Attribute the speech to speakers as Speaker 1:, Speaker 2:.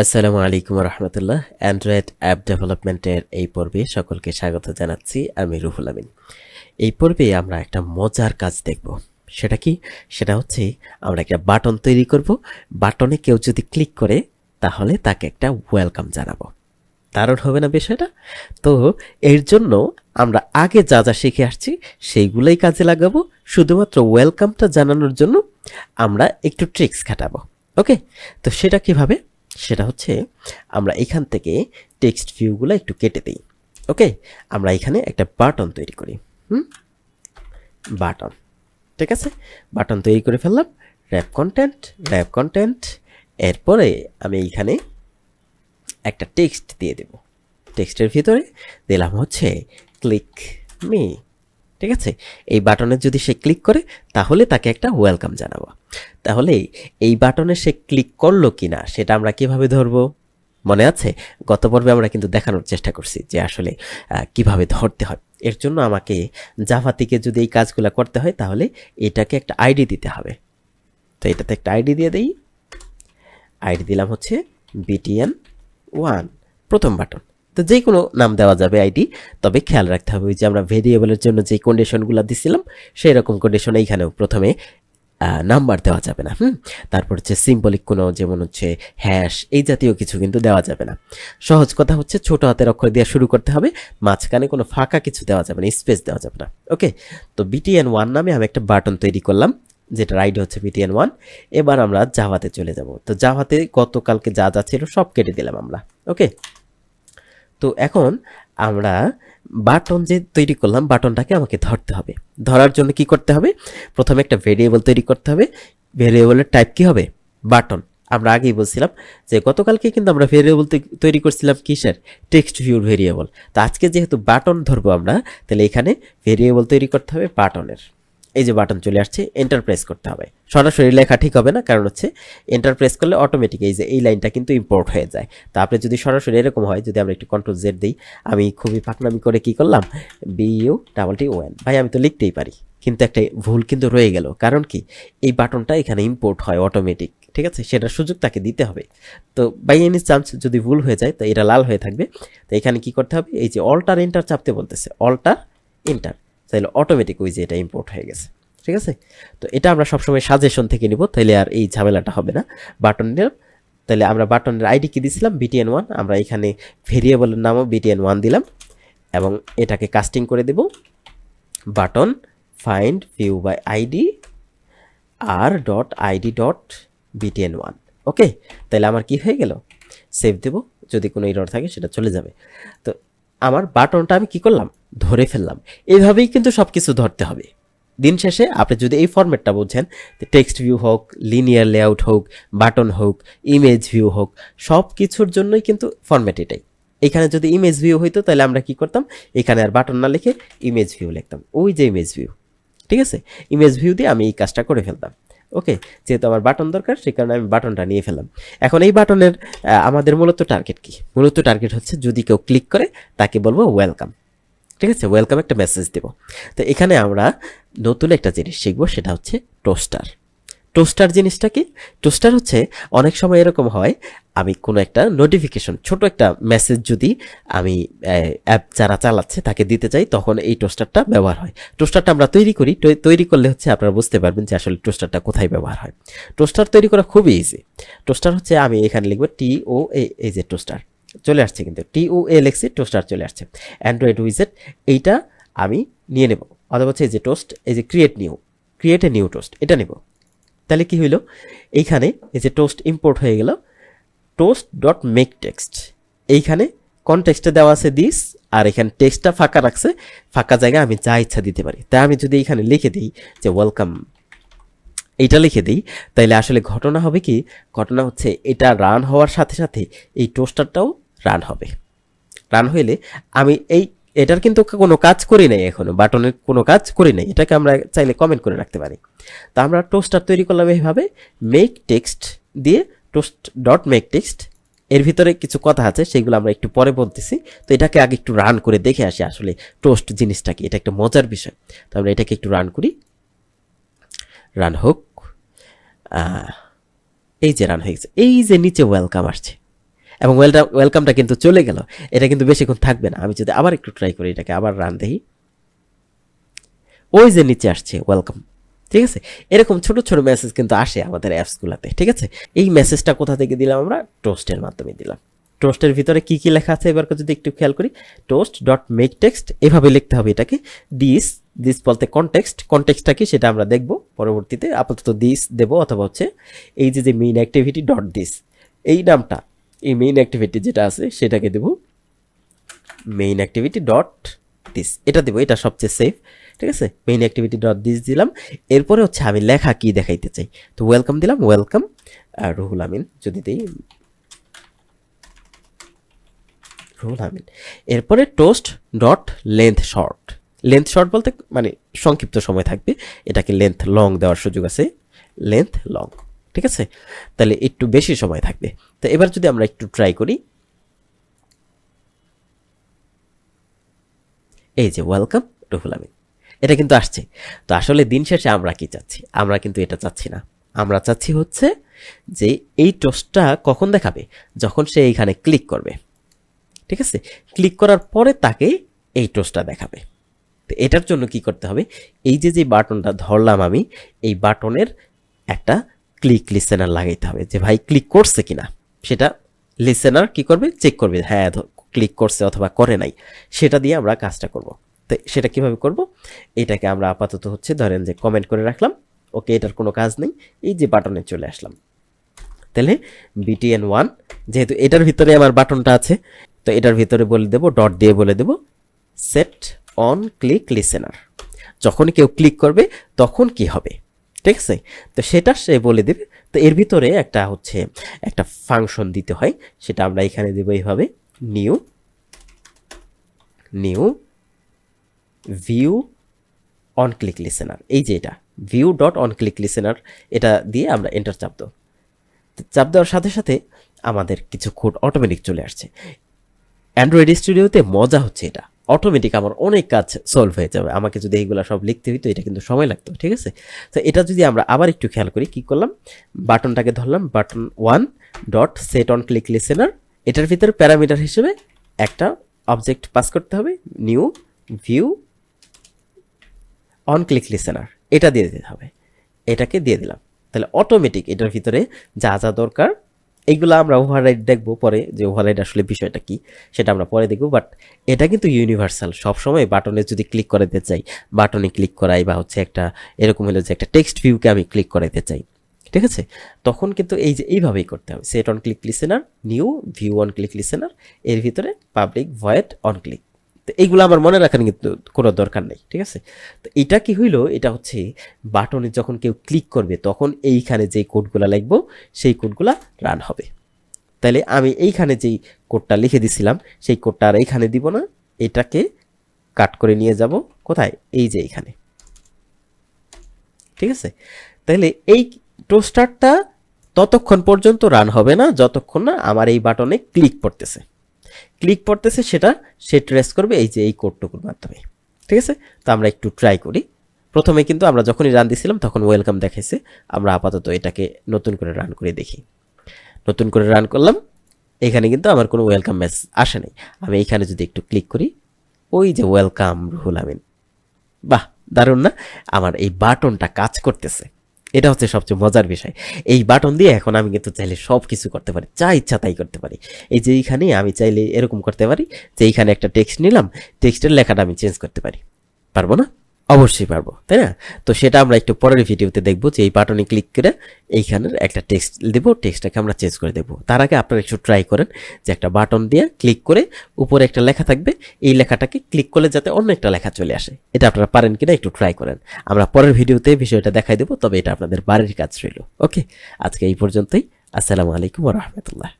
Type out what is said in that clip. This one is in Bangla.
Speaker 1: আসসালামু আলাইকুম রহমতুল্লাহ। অ্যান্ড্রয়েড অ্যাপ ডেভেলপমেন্টের এই পর্বে সকলকে স্বাগত জানাচ্ছি। আমি রুহুল আমিন। এই পর্বে আমরা একটা মজার কাজ দেখব। সেটা কি? সেটা হচ্ছে আমরা একটা বাটন তৈরি করব। বাটনে কেউ যদি ক্লিক করে তাহলে তাকে একটা ওয়েলকাম জানাবো। দারুণ হবে না বিষয়টা? তো এর জন্য আমরা আগে যা যা শিখে আসছি সেইগুলোই কাজে লাগাবো। শুধুমাত্র ওয়েলকামটা জানানোর জন্য আমরা একটু ট্রিক্স খাটাবো। ওকে, তো সেটা কিভাবে? সেটা হচ্ছে আমরা এখান থেকে টেক্সট ভিউগুলো একটু কেটে দিই। ওকে, আমরা এখানে একটা বাটন তৈরি করি। বাটন, ঠিক আছে, বাটন তৈরি করে ফেললাম। র্যাপ কন্টেন্ট, এরপরে আমি এইখানে একটা টেক্সট দিয়ে দেব। টেক্সটের ভিতরে দিলাম হচ্ছে ক্লিক মি। ঠিক আছে, এই বাটনে যদি সে ক্লিক করে তাহলে তাকে একটা ওয়েলকাম জানাবো। তাহলে এই বাটনে সে ক্লিক করলো কিনা সেটা আমরা কিভাবে ধরবো? মনে আছে, গত পর্বে আমরা কিন্তু দেখানোর চেষ্টা করছি যে আসলে কিভাবে ধরতে হয়। এর জন্য আমাকে জাভা থেকে যদি এই কাজগুলো করতে হয় তাহলে এটাকে একটা আইডি দিতে হবে। তো এটাতে একটা আইডি দিয়ে দেই। আইডি দিলাম হচ্ছে btn1, প্রথম বাটন। তো যে কোনো নাম দেওয়া যাবে আইডি, তবে খেয়াল রাখতে হবে ওই যে আমরা ভেরিয়েবলের জন্য যে কন্ডিশনগুলো দিছিলাম সেই রকম কন্ডিশন এইখানেও প্রথমে নাম্বার দেওয়া যাবে না। তারপর হচ্ছে সিম্বলিক কোনো, যেমন হচ্ছে হ্যাশ, এই জাতীয় কিছু কিন্তু দেওয়া যাবে না। সহজ কথা হচ্ছে ছোট হাতের অক্ষর দিয়ে শুরু করতে হবে, মাঝখানে কোনো ফাঁকা কিছু দেওয়া যাবে না, স্পেস দেওয়া যাবে না। ওকে, তো btn1 নামে আমি একটা বাটন তৈরি করলাম, যেটার আইডি হচ্ছে btn1। এবার আমরা জাভাতে চলে যাব। তো জাভাতে গতকালকে যা যা ছিল সব কেটে দিলাম আমরা। ওকে, তো এখন আমরা বাটন যে তৈরি করলাম, বাটনটাকে আমাকে ধরতে হবে। ধরার জন্য কি করতে হবে? প্রথমে একটা ভেরিয়েবল তৈরি করতে হবে। ভেরিয়েবলের টাইপ কি হবে? বাটন। আমরা আগেই বলছিলাম যে গতকালকে কিন্তু আমরা ভেরিয়েবল তৈরি করছিলাম কিসের? টেক্সট ভিউর ভেরিয়েবল। তো আজকে যেহেতু বাটন ধরবো আমরা, তাহলে এখানে ভেরিয়েবল তৈরি করতে হবে বাটনের। এই যে বাটন চলে আসছে, এন্টার প্রেস করতে হবে। সরাসরি লেখা ঠিক হবে না, কারণ হচ্ছে এন্টার প্রেস করলে অটোমেটিক এই যে এই লাইনটা কিন্তু ইম্পোর্ট হয়ে যায়। তা আপনি যদি সরাসরি এরকম হয়, যদি আমরা একটু কন্ট্রোল জেড দিই, আমি খুবই ফাঁকনামি করে কি করলাম, BUTTON, ভাই আমি তো লিখতেই পারি, কিন্তু একটা ভুল কিন্তু রয়ে গেল। কারণ কি, এই বাটনটা এখানে ইম্পোর্ট হয় অটোমেটিক। ঠিক আছে, সেটার সুযোগ তাকে দিতে হবে। তো বাই এনি চান্স যদি ভুল হয়ে যায়, তো এটা লাল হয়ে থাকবে। তো এখানে কি করতে হবে, এই যে অল্টার এন্টার চাপতে বলতেছে, অল্টার এন্টার, তাহলে অটোমেটিক ওই যে এটা ইম্পোর্ট হয়ে গেছে। ঠিক আছে, তো এটা আমরা সবসময় সাজেশন থেকে নিব, তাহলে আর এই ঝামেলাটা হবে না বাটনের। তাহলে আমরা বাটনের আইডি কি দিয়েছিলাম? btn1। আমরা এখানে ভেরিয়েবলের নামও btn1 দিলাম এবং এটাকে কাস্টিং করে দেব button find view by ID r.id.btn1। Okay, তাহলে আমার কি হয়ে গেল? সেভ দেব, যদি কোনো এরর থাকে সেটা চলে যাবে। তো আমার বাটনটা আমি কি করলাম? ধরে ফেললাম। এইভাবেই কিন্তু সব কিছু ধরতে হবে। দিন শেষে আপনি যদি এই ফরম্যাটটা বুঝছেন, টেক্সট ভিউ হোক, লিনিয়ার লেআউট হোক, বাটন হোক, ইমেজ ভিউ হোক, সব কিছুর জন্যই কিন্তু ফরম্যাট এটাই। এখানে যদি ইমেজ ভিউ হইতো তাহলে আমরা কি করতাম, এখানে আর বাটন না লিখে ইমেজ ভিউ লিখতাম, ওই যে ইমেজ ভিউ। ঠিক আছে, ইমেজ ভিউ দিয়ে আমি এই কাজটা করে ফেলতাম। ওকে, যেহেতু আমার বাটন দরকার সেই কারণে আমি বাটনটা নিয়ে ফেললাম। এখন এই বাটনের আমাদের মূলত টার্গেট কি? মূলত টার্গেট হচ্ছে যদি কেউ ক্লিক করে তাকে বলবো ওয়েলকাম। ঠিক আছে, ওয়েলকাম একটা মেসেজ দেব। তো এখানে আমরা নতুন একটা জিনিস শিখবো, সেটা হচ্ছে টোস্টার। টোস্টার জিনিসটা কি? টোস্টার হচ্ছে অনেক সময় এরকম হয়, আমি কোনো একটা নোটিফিকেশন, ছোট একটা মেসেজ যদি আমি অ্যাপ যারা চালাচ্ছে তাকে দিতে চাই, তখন এই টোস্টারটা ব্যবহার হয়। টোস্টারটা আমরা তৈরি করি, তৈরি করলে হচ্ছে আপনারা বুঝতে পারবেন যে আসলে টোস্টারটা কোথায় ব্যবহার হয়। টোস্টার তৈরি করা খুবই ইজি। টোস্টার হচ্ছে, আমি এখানে লিখবো TOA, এই যে টোস্টার চলে আসছে, কিন্তু TOA লেখছি, টোস্টার চলে আসছে। অ্যান্ড্রয়েড উইজেট এইটা আমি নিয়ে নেব, অথবা হচ্ছে এই যে টোস্ট, এই যে ক্রিয়েট এ নিউ টোস্ট, এটা নেব। তাহলে কি হইল, এইখানে এই যে টোস্ট ইম্পোর্ট হয়ে গেল, টোস্ট ডট মেক টেক্সট। এইখানে কনটেক্সটে দেওয়া আছে দিস, আর এখানে টেক্সটটা ফাঁকা রাখছে, ফাঁকা জায়গায় আমি যা ইচ্ছা দিতে পারি। তাই আমি যদি এইখানে লিখে দিই যে ওয়েলকাম, এইটা লিখে দিই, তাইলে আসলে ঘটনা হবে কি, ঘটনা হচ্ছে এটা রান হওয়ার সাথে সাথে এই টোস্টারটাও রান হবে। রান হইলে আমি এটার কিন্তু কোনো কাজ করি নাই, এখনো বাটনের কোনো কাজ করি নাই, এটাকে আমরা চাইলে কমেন্ট করে রাখতে পারি। তা আমরা টোস্টার তৈরি করলাম এইভাবে, মেক টেক্সট দিয়ে, টোস্ট ডট মেক টেক্সট। এর ভিতরে কিছু কথা আছে, সেগুলো আমরা একটু পরে বলতেছি। তো এটাকে আগে একটু রান করে দেখে আসি আসলে টোস্ট জিনিসটা কি, এটা একটা মজার বিষয়। তো আমরা এটাকে একটু রান করি, রান হোক। এই যে রান হয়ে গেছে, এই যে নিচে ওয়েলকাম আসছে, এবং ওয়েলকামটা কিন্তু চলে গেল। এটা কিন্তু বেশিক্ষণ থাকবে না। আমি যদি আবার একটু ট্রাই করি, এটাকে আবার রান দেই, ওই যে নিচে আসছে ওয়েলকাম। ঠিক আছে, এরকম ছোট ছোট মেসেজ কিন্তু আসে আমাদের অ্যাপসগুলোতে। ঠিক আছে, এই মেসেজটা কোথা থেকে দিলাম? আমরা টোস্টের মাধ্যমে দিলাম। টোস্টের ভিতরে কি কি লেখা আছে এবার যদি একটু খেয়াল করি, টোস্ট ডট মেক টেক্সট, এভাবে লিখতে হবে এটাকে। দিস দিস বলতে কনটেক্সটটা কি সেটা আমরা দেখব পরবর্তীতে। আপাতত দিস দেব, অথবা হচ্ছে এই যে মেইন অ্যাক্টিভিটি ডট দিস, এই নামটা, এই মেইন অ্যাক্টিভিটি যেটা আছে সেটাকে দেব মেইন অ্যাক্টিভিটি ডট দিস, এটা দেবো, এটা সবচেয়ে সেফ। ঠিক আছে, মেইন অ্যাক্টিভিটি ডট দিস দিলাম। এরপরে হচ্ছে আমি লেখা কি দেখাইতে চাই, তো ওয়েলকাম দিলাম, ওয়েলকাম রুহুল আমিন, যদি দিই রুহুল আমিন। এরপরে toast dot length short, length short বলতে মানে সংক্ষিপ্ত সময় থাকবে, এটাকে লেন্থ লং দেওয়ার সুযোগ আছে, লেন্থ লং। ঠিক আছে, তাহলে একটু বেশি সময় থাকবে। তো এবার যদি আমরা একটু ট্রাই করি, এই যে ওয়েলকাম রুহুল আমিন, এটা কিন্তু আসছে। তো আসলে দিন শেষে আমরা কি চাচ্ছি? আমরা কিন্তু এটা চাচ্ছি না। আমরা চাচ্ছি হচ্ছে যে এই টোস্টটা কখন দেখাবে? যখন সে এইখানে ক্লিক করবে। ঠিক আছে, ক্লিক করার পরে তাকে এই টোস্টটা দেখাবে। তো এটার জন্য কি করতে হবে? এই যে বাটনটা ধরলাম আমি, এই বাটনের একটা ক্লিক লিসেনার লাগাইতে হবে, যে ভাই ক্লিক করছে কিনা সেটা লিসেনার কি করবে? চেক করবে, হ্যাঁ ক্লিক করছে অথবা করে নাই। সেটা দিয়ে আমরা কাজটা করব। তো সেটা কিভাবে করব? এটাকে আমরা আপাতত হচ্ছে ধরেন যে কমেন্ট করে রাখলাম, ওকে, এটার কোনো কাজ নেই। এই যে বাটনে চলে আসলাম, তাহলে BTN1, যেহেতু এটার ভিতরে আমার বাটনটা আছে, তো এটার ভিতরে বলে দেব, ডট দিয়ে বলে দেব সেট অন ক্লিক লিসেনার। যখন কেউ ক্লিক করবে তখন কি হবে? ঠিক আছে, তো সেটা সে বলে দেবে। তো এর ভিতরে একটা হচ্ছে একটা ফাংশন দিতে হয়, সেটা আমরা এখানে দেবো এইভাবে, new view on click listener. এই যে এটা view dot on click listener, এটা দিয়ে আমরা এন্টার চাপ দেবো। চাপ দেওয়ার সাথে সাথে আমাদের কিছু কোড অটোমেটিক চলে আসছে। অ্যান্ড্রয়েড স্টুডিওতে মজা হচ্ছে এটা, অটোমেটিক আমার অনেক কাজ সলভ হয়ে যাবে। আমাকে যদি এইগুলো সব লিখতে হইতো এটা কিন্তু সময় লাগতো। ঠিক আছে, তো এটা যদি আমরা আবার একটু খেয়াল করি, কি করলাম? বাটনটাকে ধরলাম, button 1 dot set on click listener, এটার ভিতরে প্যারামিটার হিসেবে একটা অবজেক্ট পাস করতে হবে, new view on click listener, এটা দিয়ে দিতে হবে। এটাকে দিয়ে দিলাম, তাহলে অটোমেটিক এটার ভিতরে যা যা দরকার এইগুলো আমরা ওভাররাইড দেখবো পরে, যে ওভাররাইড আসলে বিষয়টা কি সেটা আমরা পরে দেখবো। বাট এটা কিন্তু ইউনিভার্সাল, সবসময় বাটনে যদি ক্লিক করাতে চাই, বাটনে ক্লিক করাই, বা হচ্ছে একটা এরকম হলো যে একটা টেক্সট ভিউকে আমি ক্লিক করাতে চাই, ঠিক আছে, তখন কিন্তু এই যে এইভাবেই করতে হবে, set on click listener, new view on click listener, এর ভিতরে পাবলিক ভয়েড অন ক্লিক। তো এইগুলো আমার মনে রাখার কিন্তু কোনো দরকার নেই। ঠিক আছে, তো এটা কি হইলো? এটা হচ্ছে বাটনে যখন কেউ ক্লিক করবে তখন এইখানে যেই কোডগুলো লিখবো সেই কোডগুলো রান হবে। তাহলে আমি এইখানে যেই কোডটা লিখে দিছিলাম সেই কোডটা আর এইখানে দিব না, এটাকে কাট করে নিয়ে যাব কোথায়? এই যে এইখানে। ঠিক আছে, তাহলে এই টোস্টারটা ততক্ষণ পর্যন্ত রান হবে না যতক্ষণ না আমার এই বাটনে ক্লিক পড়তেছে, সেটা সে ট্রেস করবে এই যে এই কোডটুকুর মাধ্যমে। ঠিক আছে, তো আমরা একটু ট্রাই করি। প্রথমে কিন্তু আমরা যখনই রান দিছিলাম তখন ওয়েলকাম দেখাইছে। আমরা আপাতত এটাকে নতুন করে রান করে দেখি। নতুন করে রান করলাম, এখানে কিন্তু আমার কোনো ওয়েলকাম মেসেজ আসে নাই। আমি এইখানে যদি একটু ক্লিক করি, ওই যে ওয়েলকাম রুহুল আমিন, বাহ দারুণ না? আমার এই বাটনটা কাজ করতেছে, এটা হচ্ছে সবচেয়ে মজার বিষয়। এই বাটন দিয়ে এখন আমি কিন্তু চাইলে সব কিছু করতে পারি, যা ইচ্ছা তাই করতে পারি। এই যে এইখানে আমি চাইলে এরকম করতে পারি যে এইখানে একটা টেক্সট নিলাম, টেক্সটের লেখাটা আমি চেঞ্জ করতে পারি, পারবো না? অবশ্যই পারবো, তাই না? তো সেটা আমরা একটু পরের ভিডিওতে দেখবো, যে এই বাটনে ক্লিক করে এইখানের একটা টেক্সট দেবো, টেক্সটটাকে আমরা চেঞ্জ করে দেবো। তার আগে আপনারা একটু ট্রাই করেন যে একটা বাটন দিয়ে ক্লিক করে উপরে একটা লেখা থাকবে, এই লেখাটাকে ক্লিক করলে যাতে অন্য একটা লেখা চলে আসে। এটা আপনারা পারেন কিনা একটু ট্রাই করেন। আমরা পরের ভিডিওতে বিষয়টা দেখাই দেবো, তবে এটা আপনাদের বাড়ির কাজ রইল। ওকে, আজকে এই পর্যন্তই। আসসালামু আলাইকুম ওয়া রাহমাতুল্লাহ।